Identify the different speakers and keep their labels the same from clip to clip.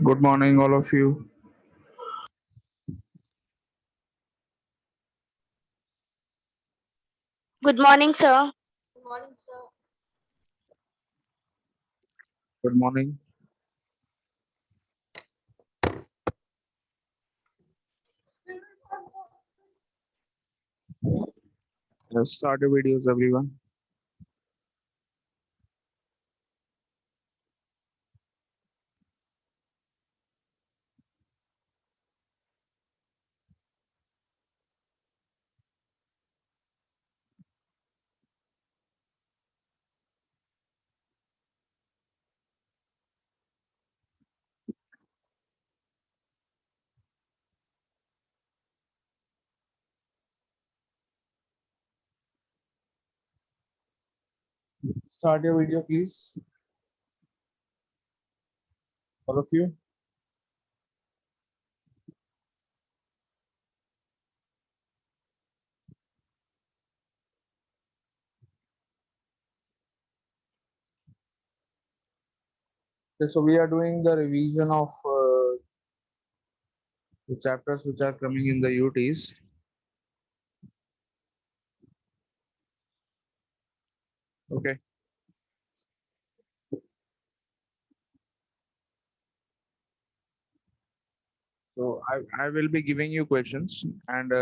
Speaker 1: Good morning, all of you.
Speaker 2: Good morning, sir.
Speaker 1: Good morning. Let's start the videos, everyone. Start your video, please. All of you. Okay, so we are doing the revision of the chapters which are coming in the UTs. Okay. So I will be giving you questions and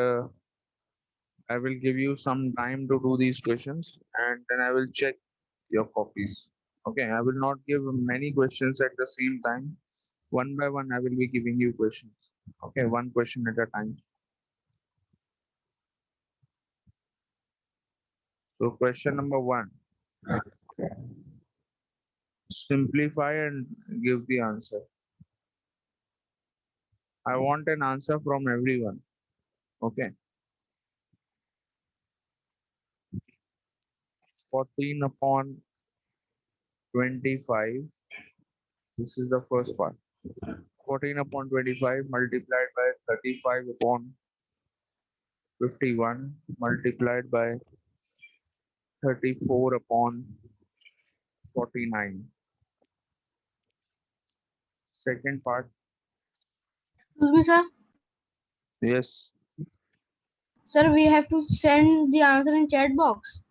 Speaker 1: I will give you some time to do these questions and then I will check your copies. Okay. I will not give many questions at the same time. One by one, I will be giving you questions. Okay. One question at a time. So question number one. Simplify and give the answer. I want an answer from everyone. Okay. 14 upon 25. This is the first part. 14 upon 25 multiplied by 35 upon 51 multiplied by 34 upon 49. Second part.
Speaker 3: Excuse me, sir.
Speaker 1: Yes.
Speaker 3: Sir, we have to send the answer in chat box.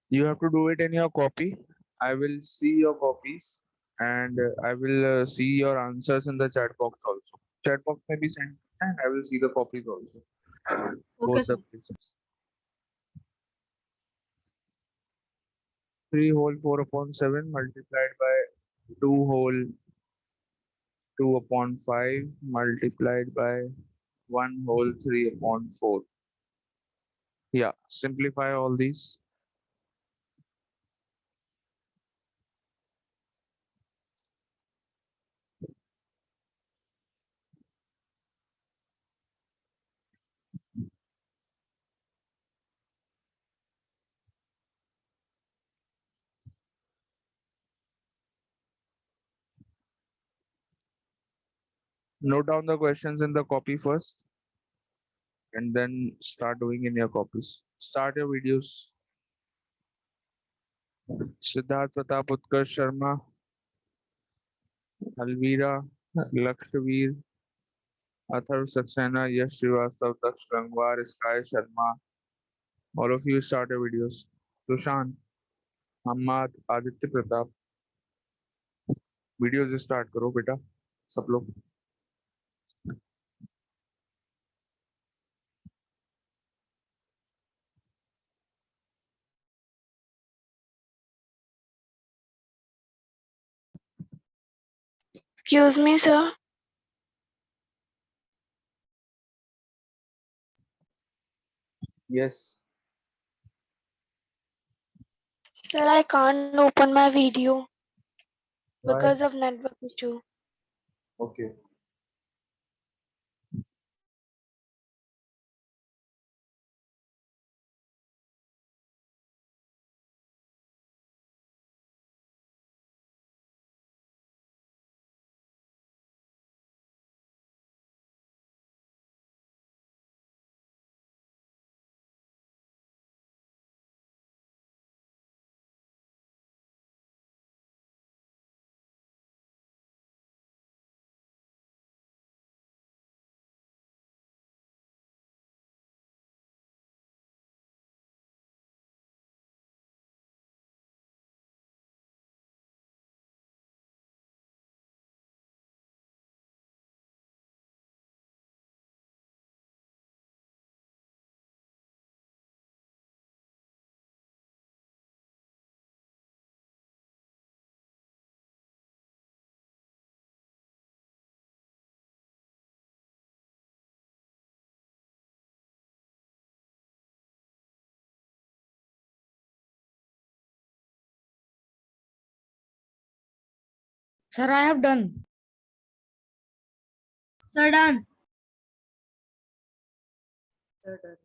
Speaker 1: You have to do it in your copy. I will see your copies and I will see your answers in the chat box also. Chat box may be sent and I will see the copies also.
Speaker 3: Okay,
Speaker 1: Both the
Speaker 3: sir.
Speaker 1: places. 3 whole 4 upon 7 multiplied by 2 whole 2 upon 5 multiplied by 1 whole 3 upon 4. Yeah, simplify all these. Note down the questions in the copy first and then start doing in your copies. Start your videos. Siddharth Pratap Utkarsh Sharma, Alvira, Lakshveer, Atharv Saxena, Yash Srivastav, Daksh Gangwar, Sky Sharma. All of you start your videos. Sushant, Hamad, Aditya Pratap. Videos start करो बेटा सब लोग.
Speaker 2: Excuse me, sir.
Speaker 1: Yes.
Speaker 2: Sir, I can't open my video
Speaker 1: Why?
Speaker 2: because of network issue.
Speaker 1: Okay.
Speaker 3: Sir, I have done. Sir, done. Sir, done.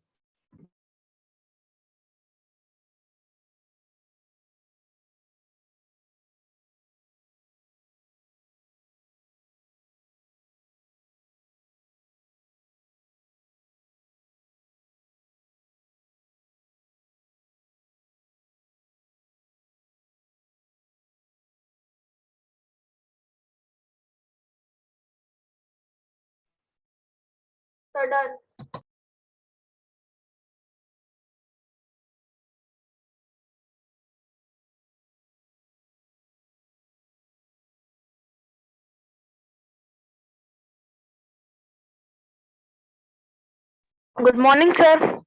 Speaker 2: Good morning, sir.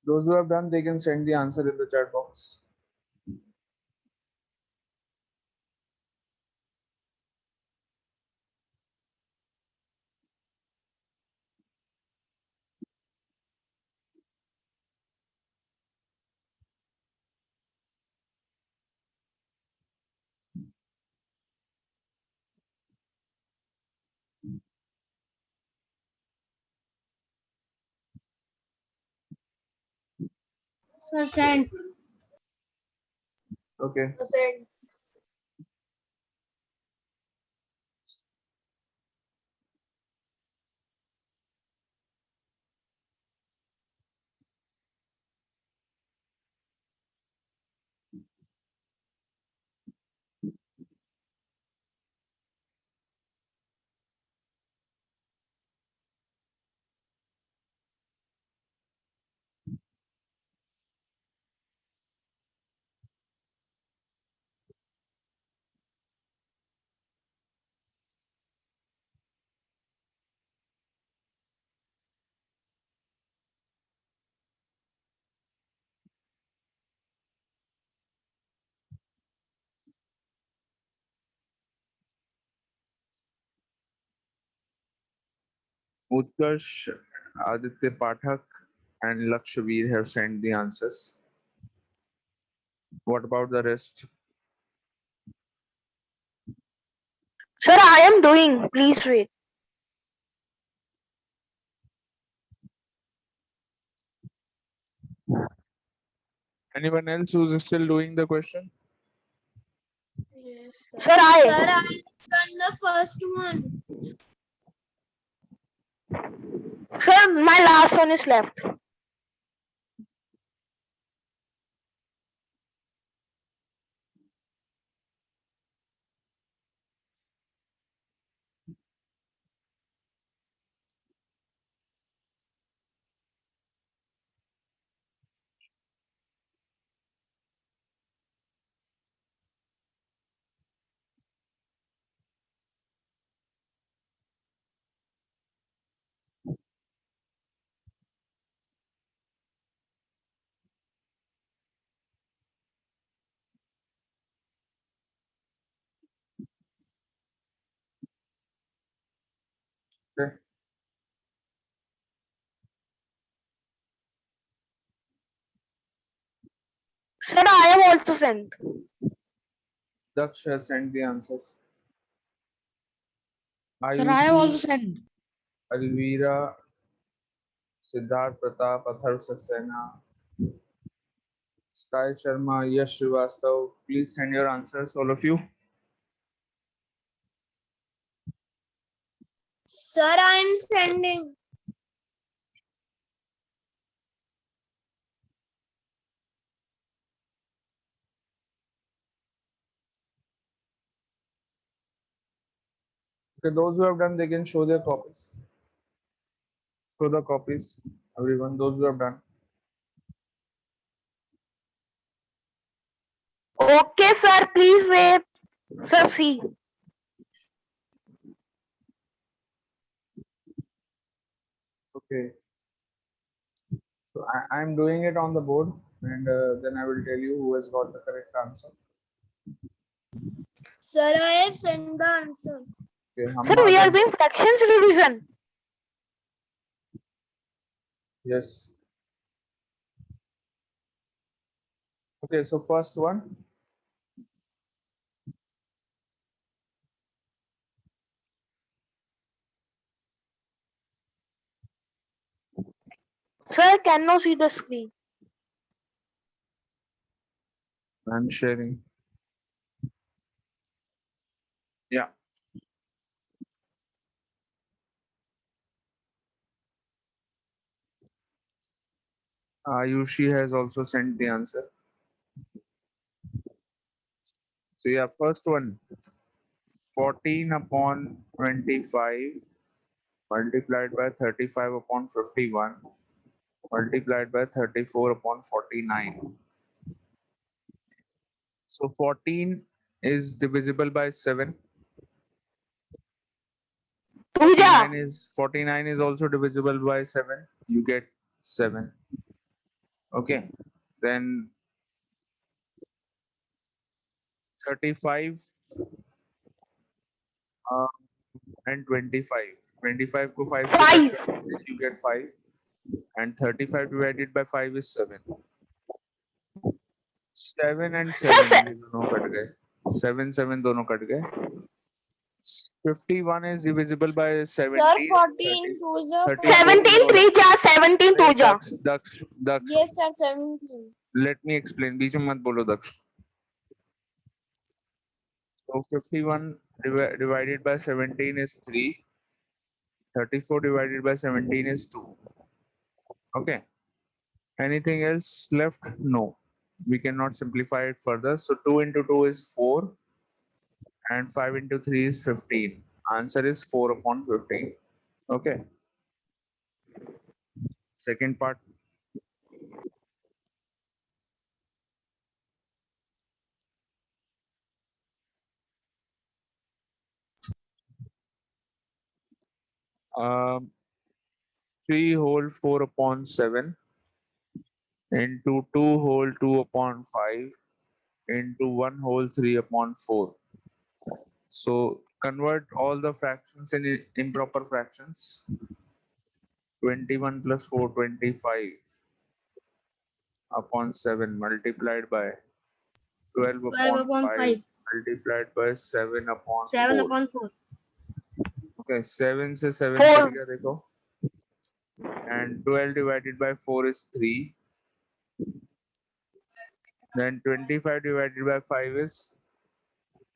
Speaker 1: Those who have done, they can send the answer in the chat box.
Speaker 3: Sir, send.
Speaker 1: Okay.
Speaker 3: Sir, send.
Speaker 1: Utkarsh, Aditya Pathak, and Lakshveer have sent the answers. What about the rest?
Speaker 2: Sir, I am doing. Please wait.
Speaker 1: Anyone else who's still doing the question?
Speaker 2: Yes, sir. Sir, I.
Speaker 3: Sir, I done the first one.
Speaker 2: Sir, my last one is left.
Speaker 1: Okay.
Speaker 2: Sir, I am also sent.
Speaker 1: Daksh has sent the answers.
Speaker 3: Sir, I have also
Speaker 1: Ayushi,
Speaker 3: sent.
Speaker 1: Alvira, Siddharth Pratap, Athar Saxena, Sky Sharma, Yash Srivastav. Please send your answers, all of you.
Speaker 3: Sir, I am sending.
Speaker 1: Okay, those who have done, they can show their copies. Show the copies, everyone, those who have done.
Speaker 2: Okay, sir, please wait. Sir, see.
Speaker 1: Okay. So I'm doing it on the board, and then I will tell you who has got the correct answer.
Speaker 3: Sir, I have sent the answer.
Speaker 1: Okay,
Speaker 2: Sir, we
Speaker 1: Hammad
Speaker 2: are
Speaker 1: has,
Speaker 2: doing fractions revision.
Speaker 1: Yes. Okay, so first one.
Speaker 2: Sir, I cannot see the screen.
Speaker 1: I'm sharing. Yeah. Ayushi has also sent the answer. So yeah, first one. 14 upon 25 multiplied by 35 upon 51 multiplied by 34 upon 49. So 14 is divisible by 7.
Speaker 2: Pooja.
Speaker 1: 49 is also divisible by 7. You get 7. Okay. Then 35 uh, and 25. 25 को 5 से cut
Speaker 2: 5.
Speaker 1: करते you get 5. And 35 divided by 5 is 7. 7 and
Speaker 2: Sir,
Speaker 1: 7 ये दोनों cut गए. 7 7 दोनों cut गए. 51 is divisible by 17.
Speaker 3: 14 twos are
Speaker 1: 34 is
Speaker 2: 17 3 जा 17 2
Speaker 1: Hey,
Speaker 2: जा.
Speaker 1: Daksh,
Speaker 3: Yes, sir, 17.
Speaker 1: let me explain. बीच में मत बोलो Daksh. So 51 divided by 17 is 3. 34 divided by 17 is 2. Okay. Anything else left? No. We cannot simplify it further. So 2 into 2 is 4 and 5 into 3 is 15. Answer is 4 upon 15. Okay. Second part. Um, 3 whole 4 upon 7 into 2 whole 2 upon 5 into 1 whole 3 upon 4. So convert all the fractions in improper fractions. 21 plus 4, 25 upon 7 multiplied by 12
Speaker 3: 12
Speaker 1: upon
Speaker 3: upon
Speaker 1: 5
Speaker 3: 5.
Speaker 1: multiplied by 7 upon
Speaker 3: 7
Speaker 1: 4.
Speaker 3: upon 4.
Speaker 1: Okay, 7 से 7 cut
Speaker 2: 4.
Speaker 1: गया देखो. And 12 divided by 4 is 3. Then 25 divided by 5 is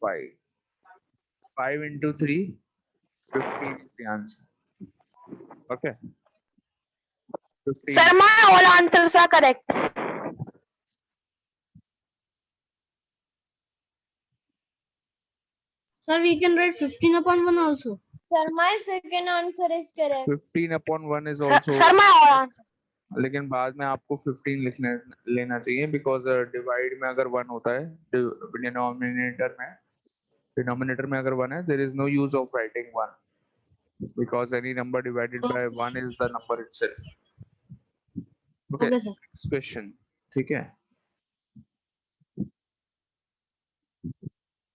Speaker 1: 5. 5 into 3, 15 is the answer. Okay, 15.
Speaker 2: Sir, my all answers are correct.
Speaker 3: Sir, we can write 15 upon 1 also.
Speaker 4: Sir, my second answer is correct.
Speaker 1: 15 upon 1 is
Speaker 2: Sir,
Speaker 1: also
Speaker 2: sir, my all answers.
Speaker 1: लेकिन बाद में आपको 15 लिखने लेना चाहिए because divide में अगर 1 होता है डिनोमिनेटर में अगर 1 है there is no use of writing 1 because any number divided by 1 is the number itself. Okay,
Speaker 3: Okay, sir.
Speaker 1: Next question. ठीक है,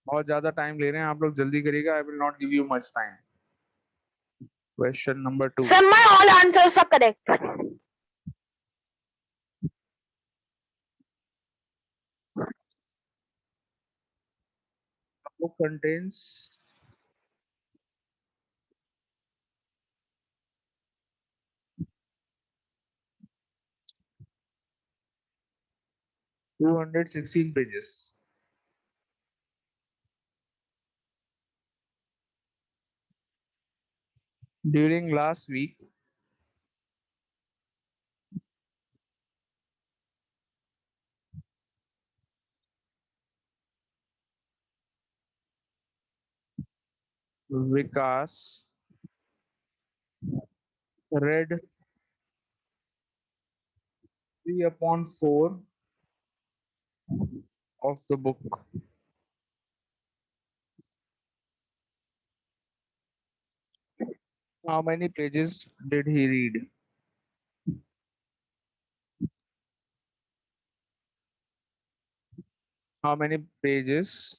Speaker 1: बहुत ज्यादा टाइम ले रहे हैं आप लोग, जल्दी करिएगा. I will not give you much time. Question number 2.
Speaker 2: Sir, my all answers are correct.
Speaker 1: book contains 216 pages. During last week, Vikas read 3 upon 4 of the book. How many pages did he read? How many pages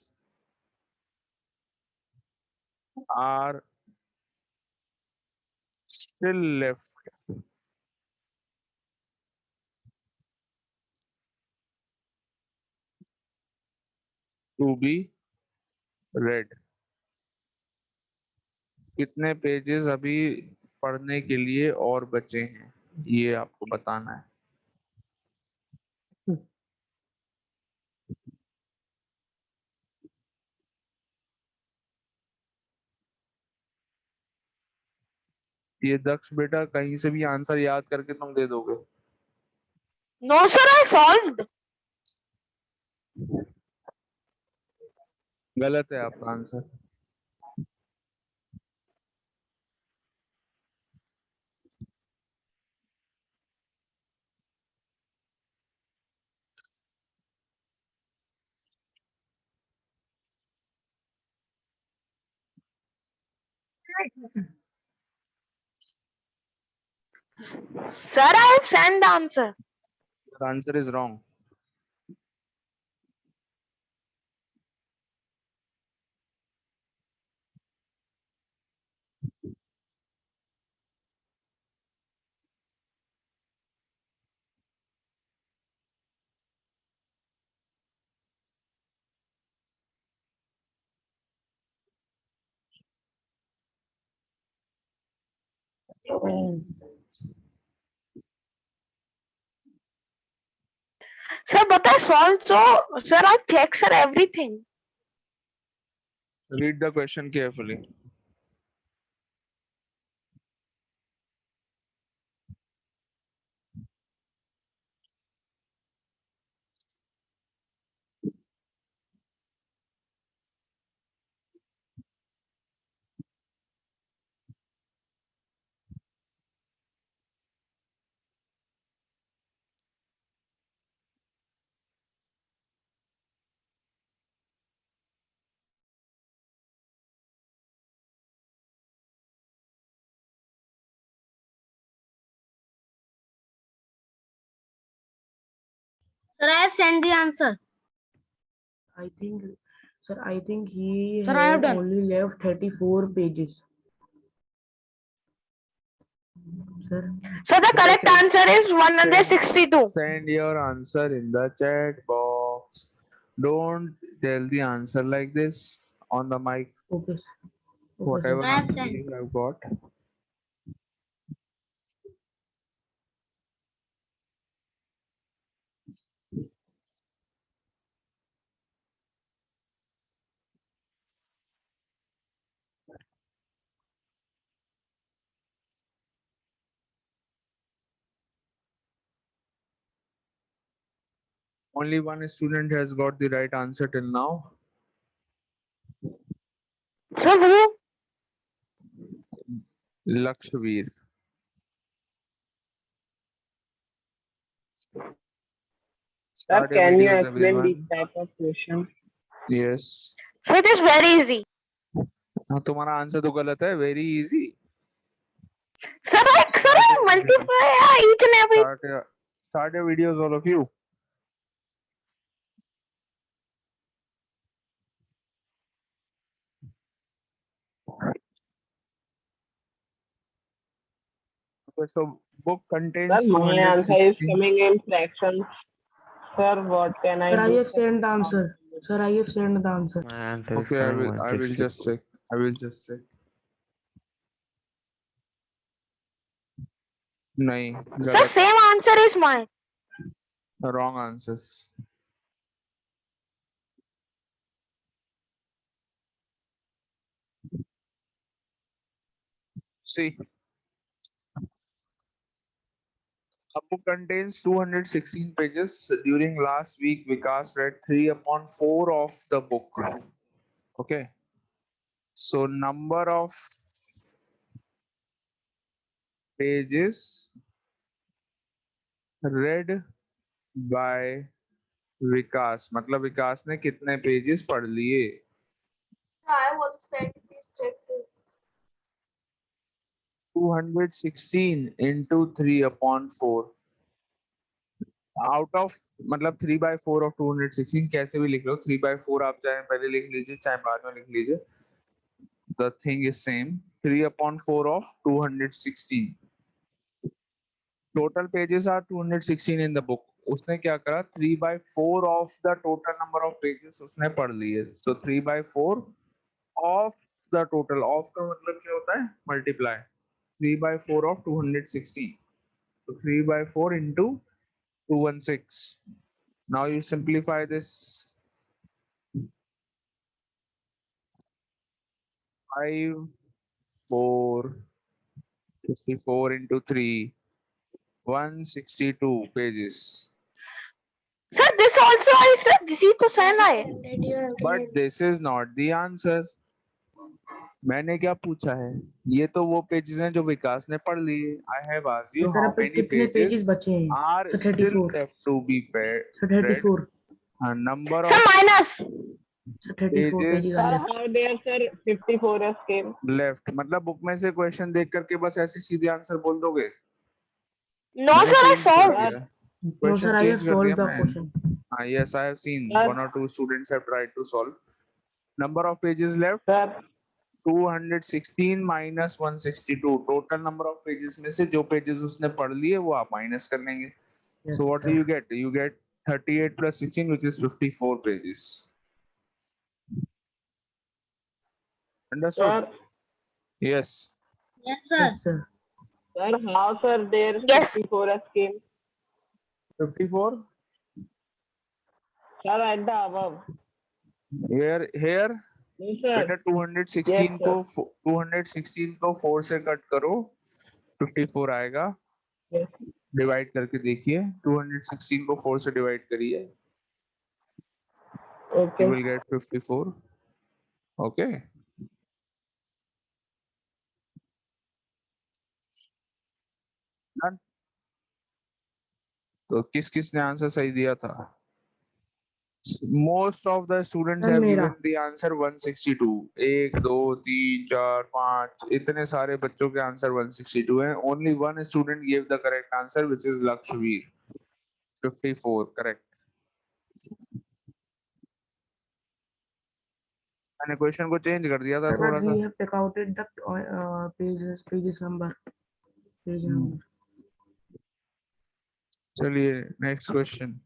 Speaker 1: are still left to be read. कितने pages अभी पढ़ने के लिए और बचे हैं, ये आपको बताना है. ये दक्ष बेटा कहीं से भी आंसर याद करके तुम दे दोगे.
Speaker 2: No, sir, I solved.
Speaker 1: गलत है आपका answer.
Speaker 2: Sir, I have sent the answer.
Speaker 1: The answer is wrong.
Speaker 2: Sir, but I solved, so, sir, I checked, sir, everything.
Speaker 1: Read the question carefully.
Speaker 3: Sir, I have sent the answer.
Speaker 5: I think, sir, I think he
Speaker 3: Sir, I have
Speaker 5: have
Speaker 3: done.
Speaker 5: only left 34 pages. Sir,
Speaker 2: So the correct answer is 162.
Speaker 1: Send your answer in the chat box. Don't tell the answer like this on the mic.
Speaker 5: okay, sir. Okay,
Speaker 1: Whatever
Speaker 5: sir.
Speaker 3: I have
Speaker 1: answer
Speaker 3: sent.
Speaker 1: you have got. Only one student has got the right answer till now.
Speaker 2: So who?
Speaker 1: Lakshveer.
Speaker 6: Sir,
Speaker 1: Start your
Speaker 6: can you
Speaker 1: videos,
Speaker 6: explain this
Speaker 1: everyone.
Speaker 6: type of question?
Speaker 1: Yes.
Speaker 2: So it is very easy.
Speaker 1: हाँ, तुम्हारा answer तो गलत है. Very easy.
Speaker 2: Sir, I multiply each and every.
Speaker 1: Start your videos, all of you. Okay, so book contains
Speaker 6: Sir, my answer is
Speaker 1: 216.
Speaker 6: coming in fractions. Sir, what can I
Speaker 5: Sir, I
Speaker 6: do?
Speaker 5: have sent the answer. Sir, I have sent the answer.
Speaker 7: My answer is
Speaker 1: Okay, I
Speaker 7: coming
Speaker 1: will just
Speaker 7: 162.
Speaker 1: check. I will just check. नहीं,
Speaker 2: Sir,
Speaker 1: गलत.
Speaker 2: same answer is mine.
Speaker 1: Wrong answers. See, a book contains 216 pages. During last week, Vikas read 3/4 of the book. Okay. So number of pages read by विकास, मतलब विकास ने कितने pages पढ़ लिए.
Speaker 4: I will send this check to
Speaker 1: 216 into 3/4 out of, मतलब 3/4 of 216 कैसे भी लिख लो. 3/4 आप चाहे पहले लिख लीजिए चाहे बाद में लिख लीजिए. The thing is same. 3/4 of 216. Total pages are 216 in the book. उसने क्या करा, 3/4 of the total number of pages उसने पढ़ लिए। सो 3/4 ऑफ द टोटल, ऑफ का मतलब क्या होता है, multiply. 3/4 of 260, so 3/4 into 216. Now you simplify this, 5 4 54 into 3, 162 pages.
Speaker 2: Sir, this also I sir. This is तो सहना है.
Speaker 1: But this is not the answer. मैंने क्या पूछा है, ये तो वो पेजेस हैं जो विकास ने पढ़ लिए। I have asked you
Speaker 5: sir
Speaker 1: how
Speaker 5: अब
Speaker 1: मेनी
Speaker 5: कितने
Speaker 1: पेजेस
Speaker 5: पेजेस बचे हैं?
Speaker 1: Are
Speaker 5: sir
Speaker 1: still
Speaker 5: 34।
Speaker 1: Left to be
Speaker 5: sir
Speaker 1: read.
Speaker 5: 34।
Speaker 1: Number
Speaker 2: Sir,
Speaker 1: of
Speaker 2: minus.
Speaker 5: Sir 34
Speaker 1: pages
Speaker 5: pages
Speaker 6: Sir,
Speaker 5: left।
Speaker 6: how there, sir, 54 has came?
Speaker 1: Left, मतलब book में से question देख करके बस ऐसे सीधे आंसर बोल दोगे?
Speaker 2: No,
Speaker 1: मैंने
Speaker 2: sir, I
Speaker 1: चेंज कर
Speaker 2: solved.
Speaker 1: दिया,
Speaker 5: No
Speaker 1: question
Speaker 5: sir, I have
Speaker 1: change कर दिया
Speaker 5: solved the
Speaker 1: मैं।
Speaker 5: question.
Speaker 1: हाँ, yes, I have seen
Speaker 6: Sir.
Speaker 1: 1 or 2 students have tried to solve. Number of pages left,
Speaker 6: Sir,
Speaker 1: 216 minus 162. Total number of pages में से जो pages उसने पढ़ लिए वो आप माइनस कर लेंगे।
Speaker 5: Yes,
Speaker 1: So what do
Speaker 5: sir.
Speaker 1: you get? You get 38 plus 16, which is 54 pages. Understood?
Speaker 6: sir,
Speaker 1: Yes.
Speaker 3: Yes, sir.
Speaker 5: Yes, sir.
Speaker 6: sir, how, sir, there
Speaker 2: Yes.
Speaker 6: 54 has came?
Speaker 1: 54.
Speaker 6: Sir, at the above.
Speaker 1: Here
Speaker 6: No, sir.
Speaker 1: बेटा 216
Speaker 6: Yes,
Speaker 1: को
Speaker 6: sir.
Speaker 1: 216 को 4 से cut करो, 54 आएगा।
Speaker 6: Yes.
Speaker 1: Divide करके देखिए, 216 को 4 से डिवाइड करिए,
Speaker 6: Okay.
Speaker 1: you will get 54. Okay. Done. तो किस किस ने आंसर सही दिया था? Most of the students
Speaker 5: Sir,
Speaker 1: have
Speaker 5: मेरा।
Speaker 1: given the answer 162. 1 2 3 4 5 इतने सारे बच्चों के आंसर 162 हैं। Only one student gave the correct answer, which is Lakshveer. 54 correct. मैंने क्वेश्चन को चेंज कर दिया था
Speaker 5: Sir,
Speaker 1: थोड़ा
Speaker 5: but
Speaker 1: सा।
Speaker 5: we have take out the pages number. Page number.
Speaker 1: चलिए next question.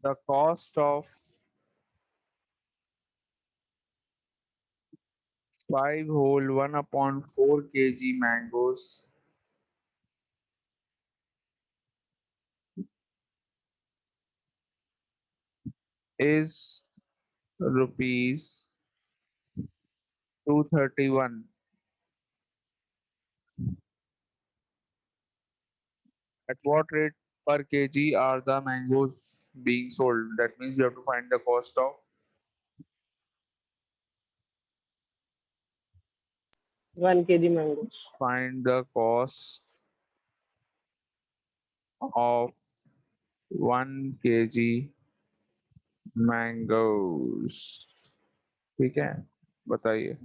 Speaker 1: The cost of 5 whole 1/4 kg mangoes is rupees 231. At what rate per kg are the mangoes being sold? That means you have to find the cost of
Speaker 6: 1 kg mangoes.
Speaker 1: find the cost of 1 kg mangoes. ठीक है, बताइए।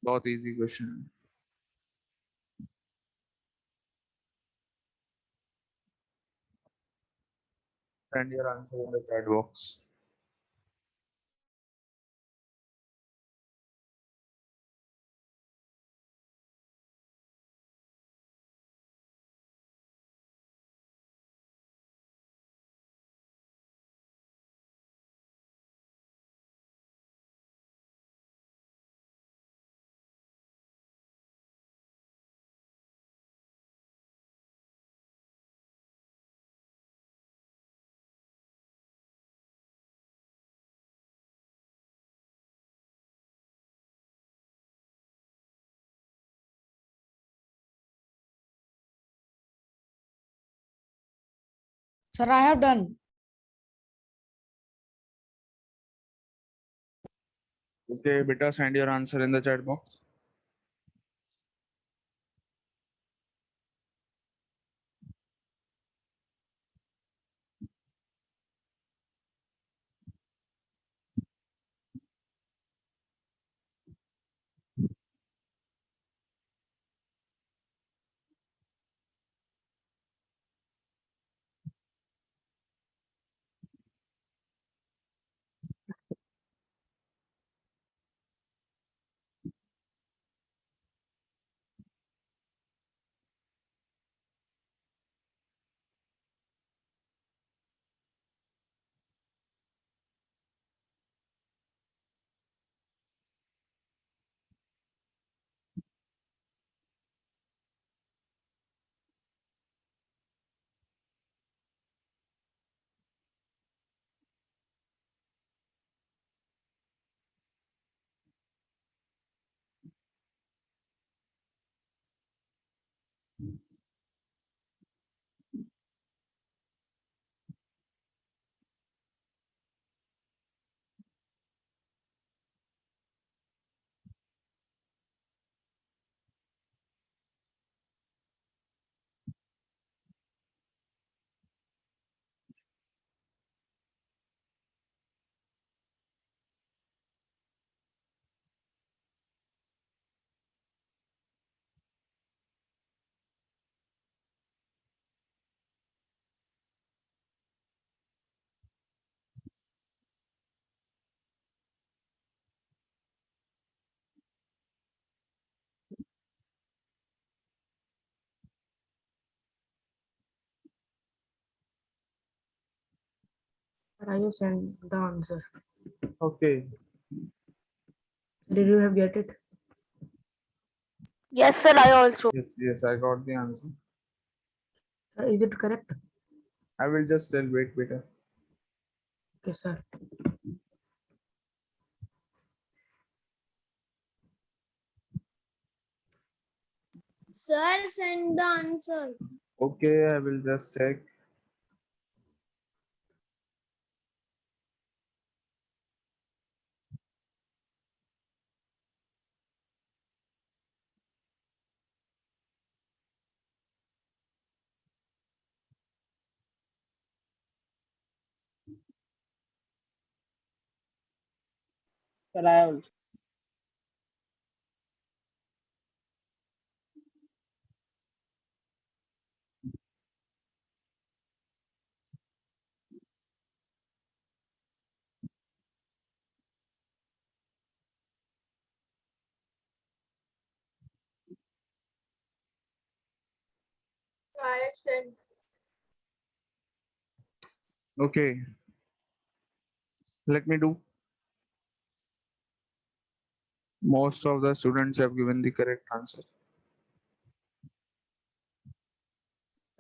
Speaker 1: बहुत easy question. Send your answer in the chat box.
Speaker 3: Sir, I have done.
Speaker 1: Okay, beta, send your answer in the chat box.
Speaker 5: I just sent the answer.
Speaker 1: Okay.
Speaker 5: Did you have get it?
Speaker 2: Yes, sir. I also.
Speaker 1: Yes, I got the answer.
Speaker 5: Is it correct?
Speaker 1: I will just tell, wait, beta.
Speaker 5: Okay, sir.
Speaker 3: Sir, send the answer.
Speaker 1: Okay, I will just check.
Speaker 6: Sir, I also.
Speaker 4: I sent.
Speaker 1: Okay, let me do. Most of the students have given the correct answer.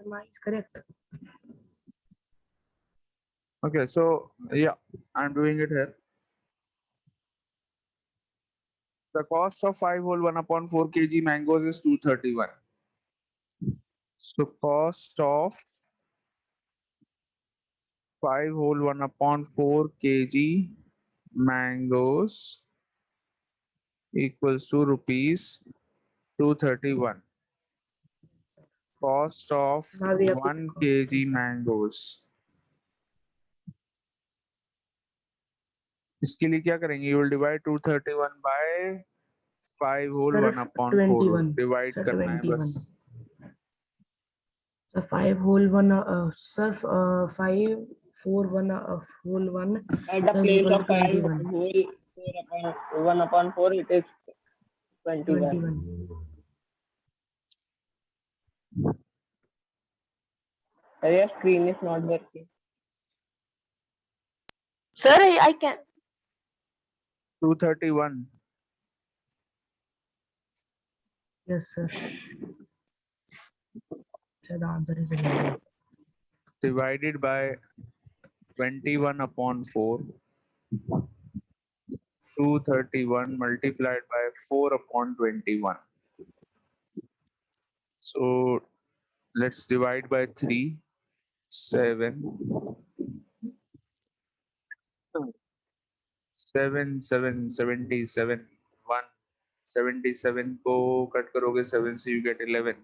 Speaker 5: Mine is correct.
Speaker 1: Okay, so yeah, I'm doing it here. The cost of 5 whole 1 upon 4 kg mangoes is 231. So cost of 5 whole 1 upon 4 kg mangoes equals to rupees 231. Cost of
Speaker 5: Now we have to
Speaker 1: 1
Speaker 5: cost.
Speaker 1: kg mangoes. इसके लिए क्या करेंगे? You will divide 231 by 5 whole
Speaker 5: Sir,
Speaker 1: 1 upon 4.
Speaker 5: 21.
Speaker 1: Divide
Speaker 5: Sir,
Speaker 1: करना है
Speaker 5: 21.
Speaker 1: बस.
Speaker 5: So 5 whole 1. Sir, 5 4 1 whole 1
Speaker 6: At the
Speaker 5: is
Speaker 6: place
Speaker 5: equal
Speaker 6: of
Speaker 5: to
Speaker 6: 5
Speaker 5: 21.
Speaker 6: whole 4 upon 1 upon 4, it is 21.
Speaker 5: 21.
Speaker 6: Sir, your screen is not working.
Speaker 2: Sir, I can.
Speaker 1: 231.
Speaker 5: Yes, sir. So the answer is 11.
Speaker 1: Divided by 21 upon 4. 231 multiplied by 4 upon 21. So let's divide by 3. 7. 7, 7, 77. 177 को cut करोगे 7 से you get 11.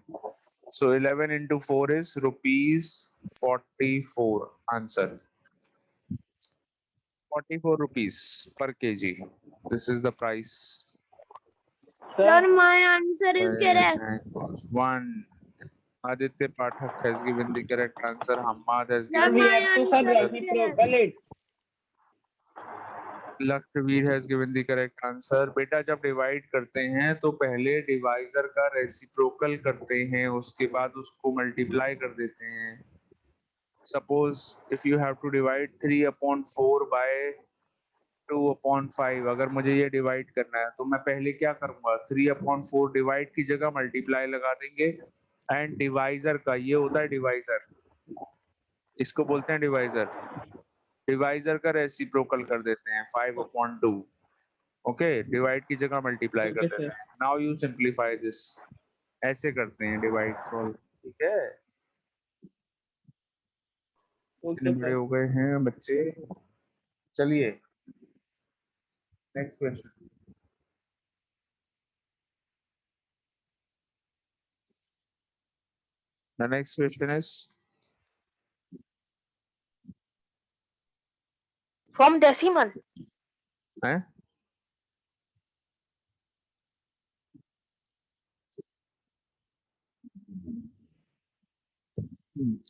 Speaker 1: So 11 into 4 is rupees 44. Answer 44 rupees per kg. This is the price.
Speaker 3: Sir, my answer is correct.
Speaker 1: One. Aditya Pathak has given the correct answer. Hamad has
Speaker 3: Sir,
Speaker 6: Sir,
Speaker 1: given
Speaker 6: we
Speaker 3: my
Speaker 6: have to
Speaker 3: answer
Speaker 6: sir
Speaker 3: is
Speaker 6: reciprocal it.
Speaker 1: Lakshveer has given the correct answer. बेटा जब divide करते हैं तो पहले divisor का reciprocal करते हैं, उसके बाद उसको मल्टीप्लाई कर देते हैं. Suppose if you have to divide 3 upon 4 by 2 upon 5, अगर मुझे ये डिवाइड करना है तो मैं पहले क्या करूंगा? 3 अपॉन 4 डिवाइड की जगह मल्टीप्लाई लगा देंगे. एंड डिवाइजर का ये होता है डिवाइजर, इसको बोलते हैं डिवाइजर. डिवाइजर का रेसिप्रोकल कर देते हैं 5 अपॉन 2. ओके, डिवाइड की जगह मल्टीप्लाई कर
Speaker 6: Okay,
Speaker 1: देते
Speaker 6: sir.
Speaker 1: हैं. Now you simplify this. ऐसे करते हैं डिवाइड सॉल्व. ठीक है, इतने
Speaker 6: Okay,
Speaker 1: बड़े
Speaker 6: sir.
Speaker 1: हो गए हैं बच्चे. चलिए next question. The next question is
Speaker 2: From decimal.
Speaker 1: eh?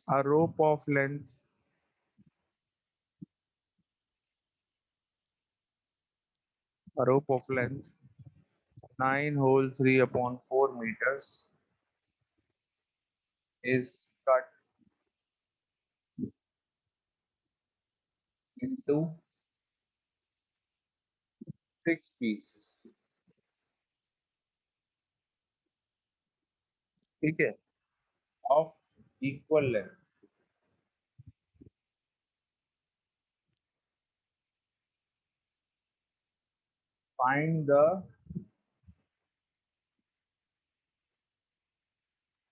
Speaker 1: A rope of length 9 whole 3 upon 4 meters into 6 pieces. ठीक है, of equal length. Find the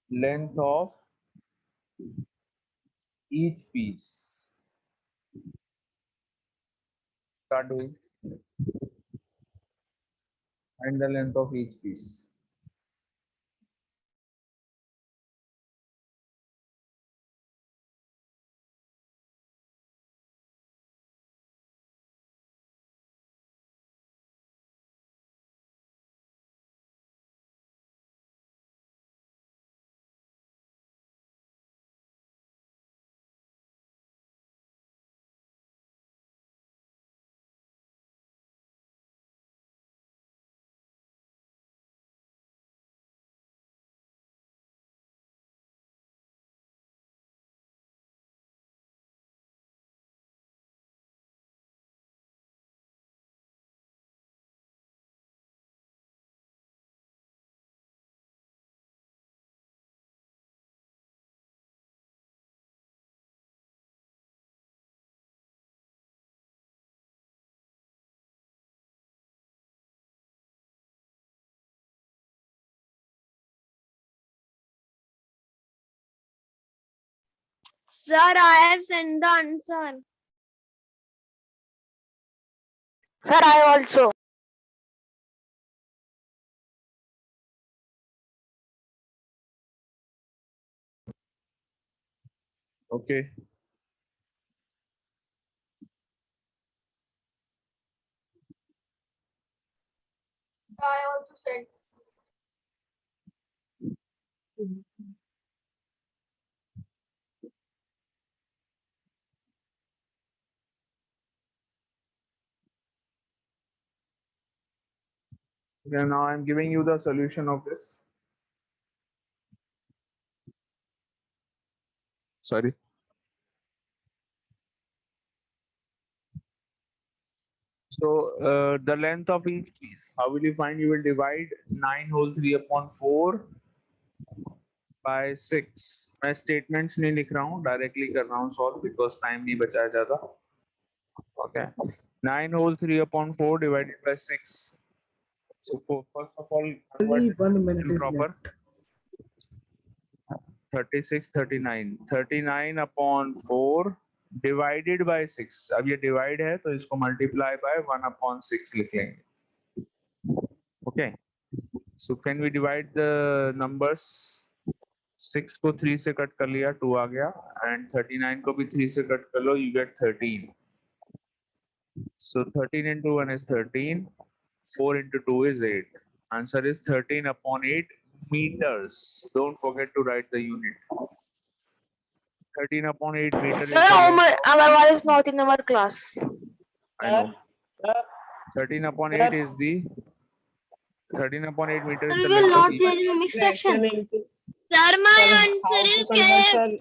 Speaker 1: length of each piece. Start doing. Find the length of each piece.
Speaker 4: Sir, I have sent the answer.
Speaker 2: Sir, I also.
Speaker 1: Okay.
Speaker 4: I also sent.
Speaker 1: Okay, now I'm giving you the solution of this. Sorry. So the length of each piece, how will you find? You will divide 9 whole 3 upon 4 by 6. मैं statements नहीं लिख रहा हूँ, directly कर रहा हूँ solve because time नहीं बचाया जाता. Okay. 9 whole 3 upon 4 divided by 6. So first of all, convert
Speaker 5: Only
Speaker 1: this
Speaker 5: 1 minute
Speaker 1: into
Speaker 5: is
Speaker 1: proper.
Speaker 5: left.
Speaker 1: 36, 39. 39 upon 4 divided by 6. अब ये divide है तो इसको multiply by 1 upon 6 लिख लेंगे. Okay. So can we divide the numbers? 6 को 3 से cut कर लिया, 2 आ गया, and 39 को भी 3 से कट कर लो, you get 13. So 13 into 1 is 13, 4 into 2 is 8. Answer is 13 upon 8 meters. Don't forget to write the unit. 13 upon 8 meters.
Speaker 2: Sir, our one is not in our class.
Speaker 1: I know.
Speaker 6: Sir,
Speaker 1: 13 upon
Speaker 6: Sir.
Speaker 1: 8 is the 13 upon 8 meters
Speaker 3: Sir,
Speaker 1: is
Speaker 3: we
Speaker 1: the
Speaker 3: will
Speaker 1: length
Speaker 3: not
Speaker 1: of each.
Speaker 3: change the mixed fraction.
Speaker 6: into
Speaker 4: Sir, my
Speaker 6: Sir, how
Speaker 4: answer
Speaker 6: to
Speaker 4: is
Speaker 6: convert,
Speaker 4: K.
Speaker 6: sir?